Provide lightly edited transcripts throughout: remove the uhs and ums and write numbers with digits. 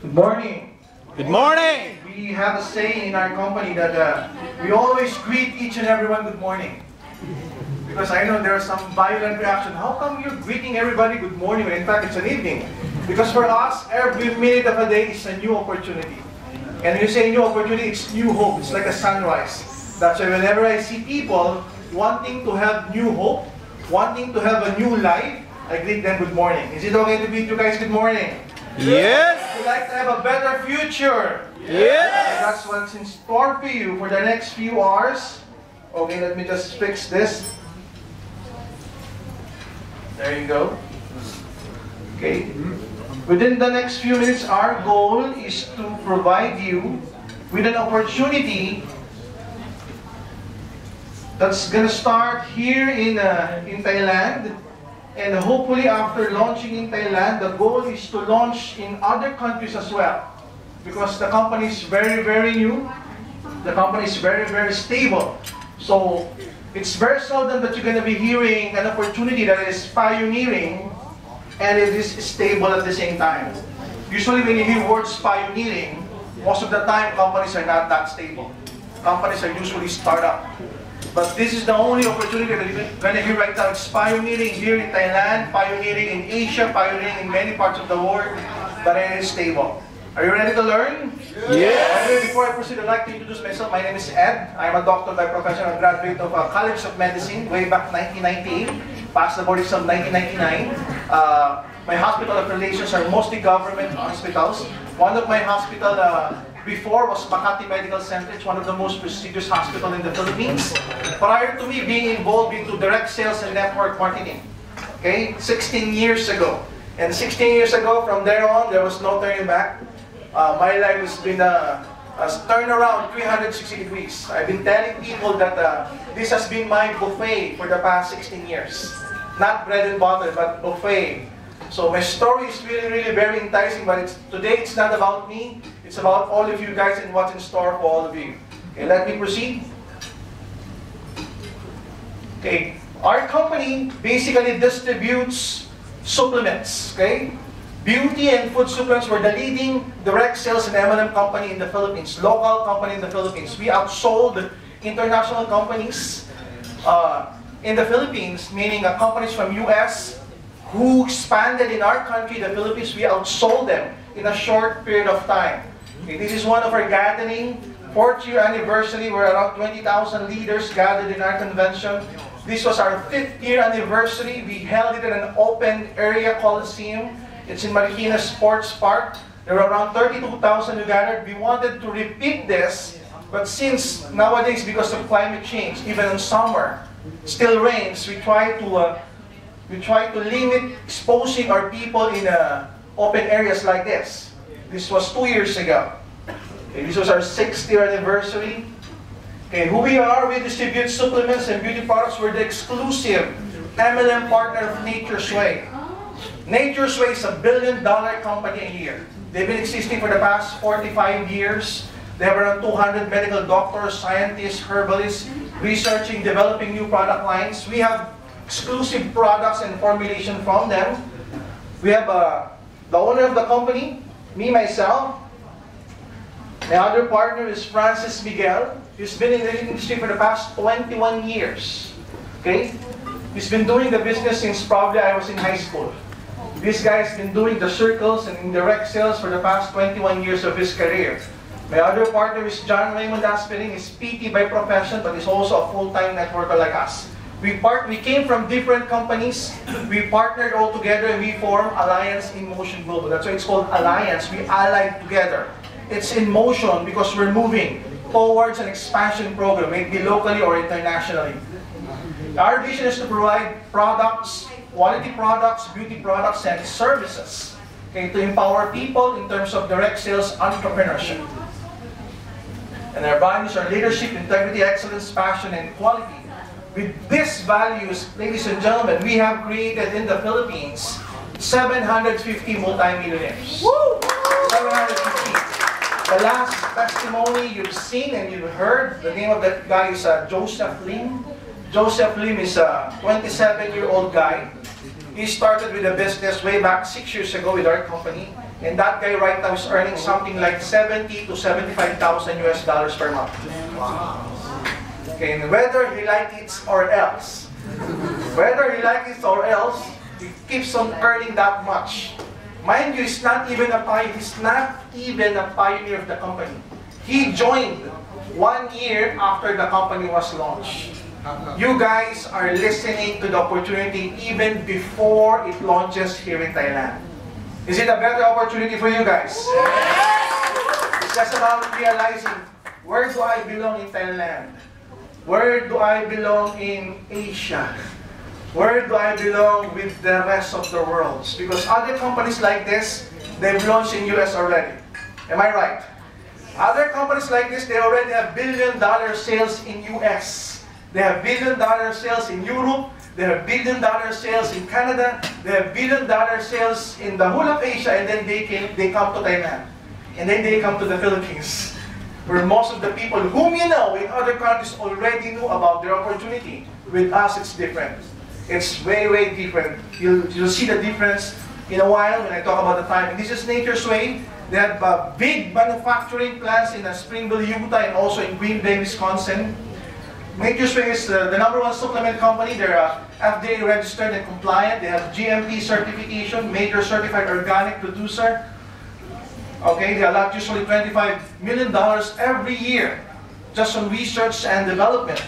Good morning. Good morning! We have a saying in our company that we always greet each and everyone good morning. Because I know there are some violent reaction. How come you're greeting everybody good morning when in fact it's an evening? Because for us, every minute of a day is a new opportunity. And when you say new opportunity, it's new hope. It's like a sunrise. That's why whenever I see people wanting to have new hope, wanting to have a new life, I greet them good morning. Is it okay to greet you guys good morning? Yes! Would you like to have a better future? Yes! That's what's in store for you for the next few hours. Okay, let me just fix this. There you go. Okay. Within the next few minutes, our goal is to provide you with an opportunity that's going to start here in Thailand. And hopefully after launching in Thailand, the goal is to launch in other countries as well. Because the company is very, very new. The company is very, very stable. So it's very seldom that you're going to be hearing an opportunity that is pioneering and it is stable at the same time. Usually when you hear words pioneering, most of the time companies are not that stable. Companies are usually startup. But this is the only opportunity that you're going to hear right now. It's pioneering here in Thailand, pioneering in Asia, pioneering in many parts of the world, but it is stable. Are you ready to learn? Yes! Before I proceed, I'd like to introduce myself. My name is Ed. I'm a doctor by profession. I'm a graduate of College of Medicine way back 1998. Passed the board exam 1999. My hospital affiliations are mostly government hospitals. One of my hospital before was Makati Medical Center. It's one of the most prestigious hospitals in the Philippines. Prior to me being involved into direct sales and network marketing, okay, 16 years ago. And 16 years ago, from there on, there was no turning back. My life has been a turnaround 360 degrees. I've been telling people that this has been my buffet for the past 16 years. Not bread and butter, but buffet. So my story is really, really very enticing, but today it's not about me. It's about all of you guys and what's in store for all of you. Okay, let me proceed. Okay, our company basically distributes supplements, okay? Beauty and food supplements. We're the leading direct sales and M&M company in the Philippines, local company in the Philippines. We outsold international companies in the Philippines, meaning companies from US who expanded in our country, the Philippines. We outsold them in a short period of time. Okay, this is one of our gathering, 4th year anniversary. We're around 20,000 leaders gathered in our convention. This was our 5th year anniversary. We held it in an open area coliseum. It's in Marikina Sports Park. There were around 32,000 who gathered. We wanted to repeat this, but since nowadays, because of climate change, even in summer, still rains, we try to limit exposing our people in open areas like this. This was 2 years ago. Okay, this was our 6th year anniversary. Okay, who we are, we distribute supplements and beauty products. We're the exclusive MLM partner of Nature's Way. Nature's Way is a $1 billion company a year. They've been existing for the past 45 years. They have around 200 medical doctors, scientists, herbalists, researching, developing new product lines. We have exclusive products and formulation from them. We have the owner of the company, me, myself. My other partner is Francis Miguel. He's been in the industry for the past 21 years. Okay? He's been doing the business since probably I was in high school. This guy's been doing the circles and indirect sales for the past 21 years of his career. My other partner is John Raymond Aspirin. He's PT by profession, but he's also a full-time networker like us. We came from different companies. We partnered all together and we formed Alliance in Motion Global. That's why it's called Alliance. We allied together. It's in motion because we're moving towards an expansion program, maybe locally or internationally. Our vision is to provide products, quality products, beauty products, and services, okay, to empower people in terms of direct sales entrepreneurship. And our values are leadership, integrity, excellence, passion, and quality. With these values, ladies and gentlemen, we have created in the Philippines 750 multimillionaires. Woo! 750. The last testimony you've seen and you've heard, the name of that guy is Joseph Lim. Joseph Lim is a 27-year-old guy. He started with a business way back 6 years ago with our company. And that guy right now is earning something like 70 to 75,000 US dollars per month. Okay, and whether he likes it or else, he keeps on earning that much. Mind you, he's not even a pioneer of the company. He joined 1 year after the company was launched. You guys are listening to the opportunity even before it launches here in Thailand. Is it a better opportunity for you guys? Yes! It's just about realizing, where do I belong in Thailand? Where do I belong in Asia? Where do I belong with the rest of the world? Because other companies like this, they've launched in US already. Am I right? Other companies like this, they already have billion-dollar sales in US. They have billion-dollar sales in Europe. They have billion-dollar sales in Canada. They have billion-dollar sales in the whole of Asia, and then they come to Thailand. And then they come to the Philippines, where most of the people whom you know in other countries already knew about their opportunity. With us, it's different. It's way, way different. You'll see the difference in a while when I talk about the time. And this is Nature's Way. They have big manufacturing plants in Springville, Utah, and also in Green Bay, Wisconsin. Nature's Way is the #1 supplement company. They're FDA registered and compliant. They have GMP certification, major certified organic producer. Okay, they allot usually $25 million every year just on research and development.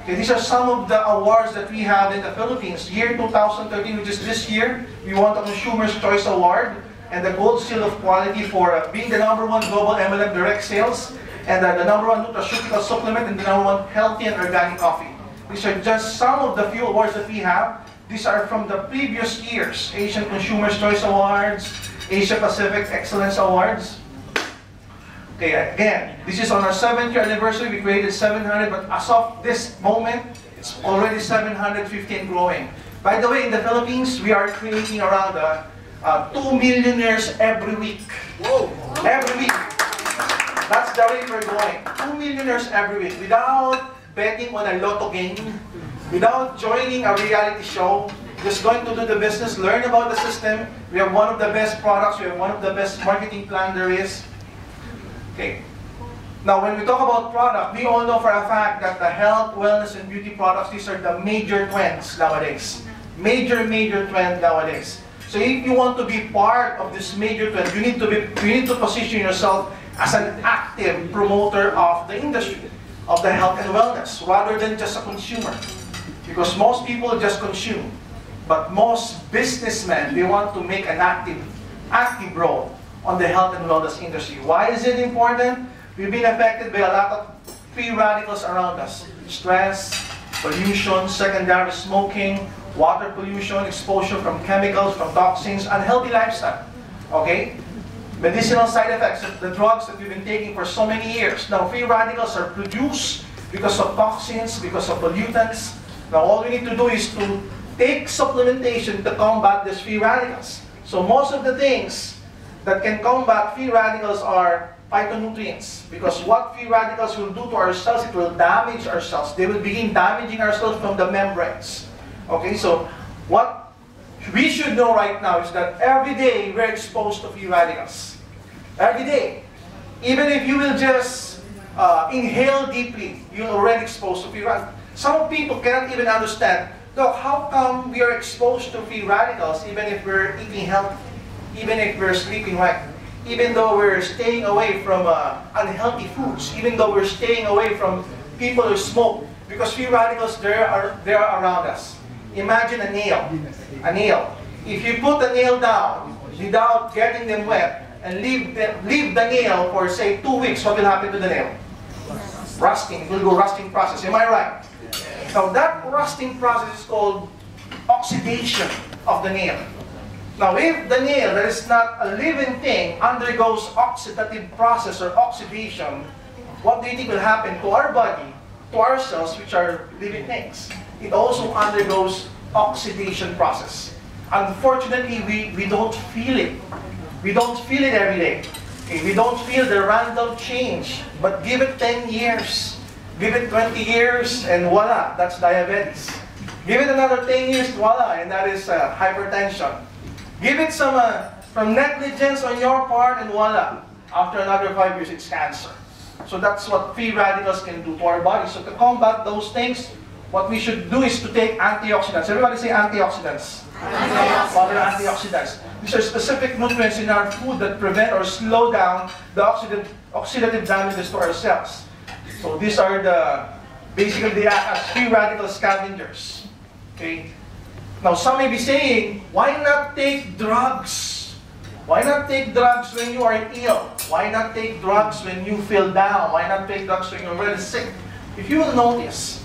Okay, these are some of the awards that we have in the Philippines. Year 2013, which is this year, we won the Consumer's Choice Award and the Gold Seal of Quality for being the #1 global MLM direct sales, and the #1 nutraceutical supplement, and the #1 healthy and organic coffee. These are just some of the few awards that we have. These are from the previous years. Asian Consumer's Choice Awards, Asia Pacific Excellence Awards. Okay, again, this is on our 7th year anniversary. We created 700, but as of this moment, it's already 750 and growing. By the way, in the Philippines, we are creating around 2 millionaires every week. Whoa. Every week. That's the rate we're going. 2 millionaires every week without betting on a lotto game, without joining a reality show, just going to do the business, learn about the system. We have one of the best products, we have one of the best marketing plan there is. Okay. Now, when we talk about product, we all know for a fact that the health, wellness, and beauty products, these are the major trends nowadays. Major trend nowadays. So if you want to be part of this major trend, you need to position yourself as an active promoter of the industry, of the health and wellness, rather than just a consumer. Because most people just consume. But most businessmen, they want to make an active role on the health and wellness industry. Why is it important? We've been affected by a lot of free radicals around us. Stress, pollution, secondary smoking, water pollution, exposure from chemicals, from toxins, unhealthy lifestyle. Okay? Medicinal side effects of the drugs that we've been taking for so many years. Now, free radicals are produced because of toxins, because of pollutants. Now, all we need to do is to take supplementation to combat these free radicals. So most of the things that can combat free radicals are phytonutrients. Because what free radicals will do to our cells, it will damage our cells. They will begin damaging our cells from the membranes. Okay, so what we should know right now is that every day we're exposed to free radicals. Every day. Even if you will just inhale deeply, you're already exposed to free radicals. Some people cannot even understand, look, how come we are exposed to free radicals even if we're eating healthy, even if we're sleeping right, even though we're staying away from unhealthy foods, even though we're staying away from people who smoke, because free radicals, they are around us. Imagine a nail. A nail. If you put the nail down without getting them wet and leave the nail for, say, 2 weeks, what will happen to the nail? Rusting. It will go rusting process. Am I right? Now, that rusting process is called oxidation of the nail. Now, if the nail that is not a living thing undergoes oxidative process or oxidation, what do you think will happen to our body, to our cells, which are living things? It also undergoes oxidation process. Unfortunately, we don't feel it. We don't feel it every day. Okay? We don't feel the random change. But give it 10 years. Give it 20 years, and voila, that's diabetes. Give it another 10 years, voila, and that is hypertension. Give it some from negligence on your part, and voila, after another 5 years, it's cancer. So that's what free radicals can do to our body. So to combat those things, what we should do is to take antioxidants. Everybody say antioxidants. What are antioxidants? These are specific nutrients in our food that prevent or slow down the oxidative damages to our cells. So these are basically they act as free radical scavengers. Okay. Now some may be saying, why not take drugs? Why not take drugs when you are ill? Why not take drugs when you feel down? Why not take drugs when you're really sick? If you will notice,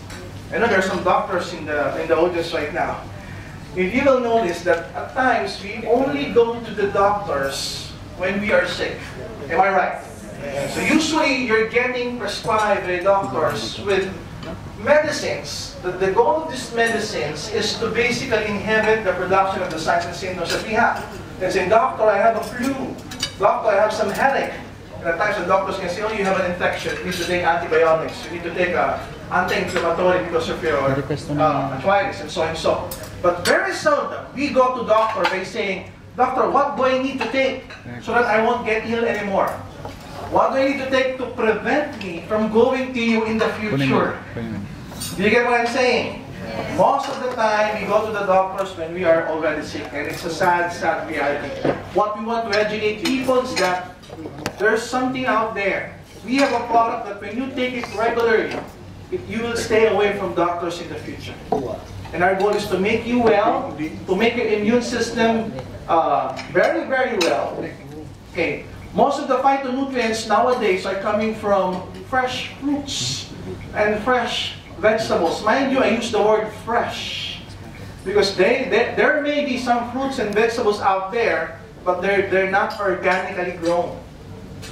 I know there are some doctors in the audience right now. If you will notice that at times we only go to the doctors when we are sick. Am I right? So usually you're getting prescribed by doctors with medicines. The goal of these medicines is to basically inhibit the production of the signs and symptoms that we have. They say, doctor, I have a flu. Doctor, I have some headache. And at times the doctors can say, oh, you have an infection. You need to take antibiotics. You need to take anti-inflammatory because of your arthritis and so on and so. But very seldom we go to doctor by saying, doctor, what do I need to take so that I won't get ill anymore? What do I need to take to prevent me from going to you in the future? Do you get what I'm saying? Most of the time, we go to the doctors when we are already sick, and it's a sad, sad reality. What we want to educate people is that there's something out there. We have a product that when you take it regularly, you will stay away from doctors in the future. And our goal is to make you well, to make your immune system very, very well. Okay. Most of the phytonutrients nowadays are coming from fresh fruits and fresh vegetables. Mind you, I use the word fresh because there may be some fruits and vegetables out there, but they're not organically grown.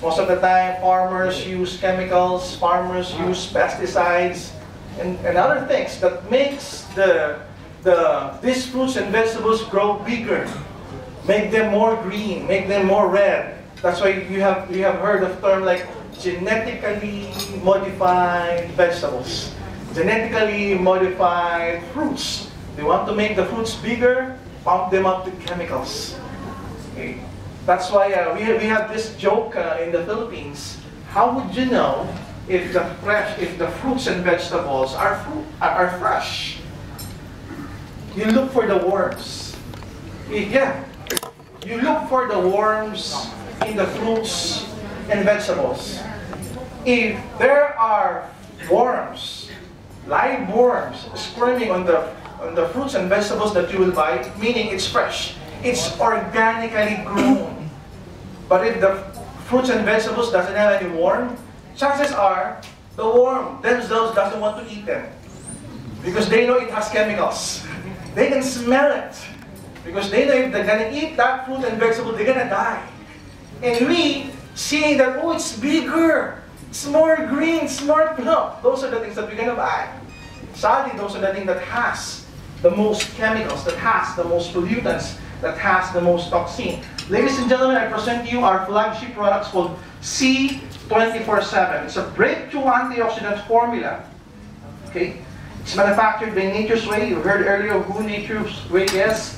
Most of the time, farmers use chemicals, farmers use pesticides, and other things that makes these fruits and vegetables grow bigger, make them more green, make them more red. That's why you have heard of term like genetically modified vegetables. Genetically modified fruits. They want to make the fruits bigger, pump them up with chemicals. Okay. That's why we have this joke in the Philippines. How would you know if the fruits and vegetables are fresh? You look for the worms. Yeah, you look for the worms in the fruits and vegetables. If there are worms, live worms squirming on the fruits and vegetables that you will buy, meaning it's fresh. It's organically grown. But if the fruits and vegetables doesn't have any worm, chances are the worm themselves doesn't want to eat them. Because they know it has chemicals. They can smell it. Because they know if they're going to eat that fruit and vegetable, they're going to die. And we, seeing that, oh, it's bigger. It's more green, it's more plump. Those are the things that we're going to buy. Sadly, those are the things that has the most chemicals, that has the most pollutants, that has the most toxin. Ladies and gentlemen, I present to you our flagship products called C24/7. It's a breakthrough antioxidant formula. Okay? It's manufactured by Nature's Way. You heard earlier who Nature's Way is.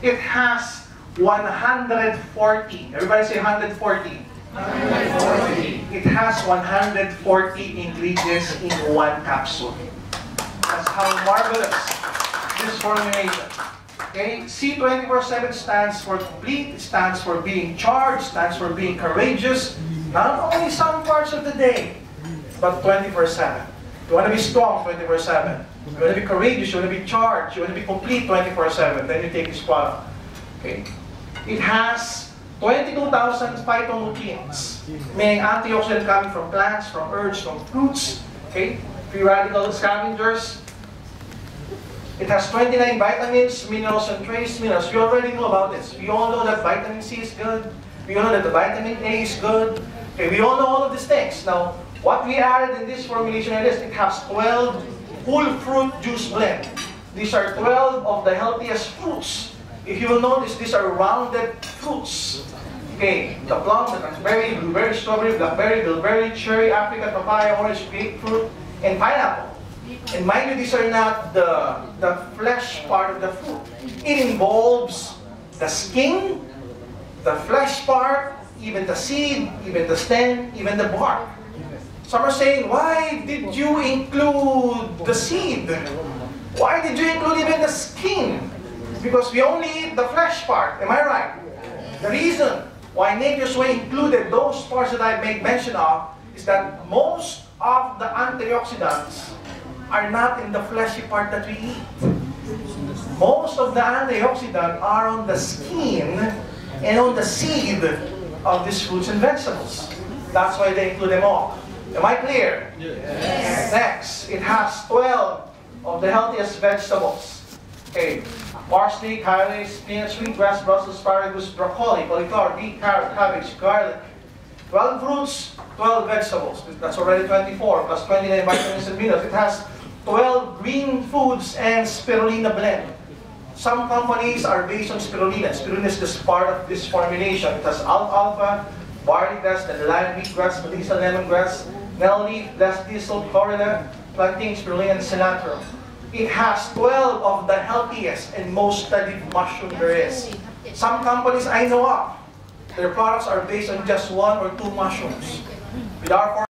It has 140. Everybody say 140. 140. It has 140 ingredients in one capsule. That's how marvelous this formulation. Okay, C24/7 stands for complete, it stands for being charged, stands for being courageous, not only some parts of the day, but 24/7. You want to be strong 24/7. You want to be courageous, you want to be charged, you want to be complete 24/7, then you take this product. Okay. It has 22,000 phytonutrients, meaning antioxidant coming from plants, from herbs, from fruits, okay? Free radical scavengers. It has 29 vitamins, minerals, and trace minerals. You already know about this. We all know that vitamin C is good. We all know that the vitamin A is good. Okay, we all know all of these things. Now, what we added in this formulation is it has 12 whole fruit juice blend. These are 12 of the healthiest fruits. If you will notice, these are rounded fruits. Okay, the plum, the raspberry, blueberry, strawberry, blackberry, bilberry, cherry, apricot, papaya, orange, grapefruit, and pineapple. And mind you, these are not the flesh part of the fruit. It involves the skin, the flesh part, even the seed, even the stem, even the bark. Some are saying, why did you include the seed? Why did you include even the skin? Because we only eat the flesh part, am I right? The reason why Nature's Way included those parts that I made mention of is that most of the antioxidants are not in the fleshy part that we eat. Most of the antioxidants are on the skin and on the seed of these fruits and vegetables. That's why they include them all. Am I clear? Yes. Next, it has 12 of the healthiest vegetables. Okay, parsley, kale, spinach, wheatgrass, Brussels, asparagus, broccoli, cauliflower, beet, carrot, cabbage, garlic. 12 fruits, 12 vegetables. That's already 24, plus 29 vitamins and minerals. It has 12 green foods and spirulina blend. Some companies are based on spirulina. Spirulina is just part of this formulation. It has alfalfa, barley grass, dandelion, wheatgrass, melissa, lemongrass, nell leaf, blessed thistle, chlorella, plantain, spirulina, and cilantro. It has 12 of the healthiest and most studied mushroom there is. Some companies I know of, their products are based on just 1 or 2 mushrooms. With our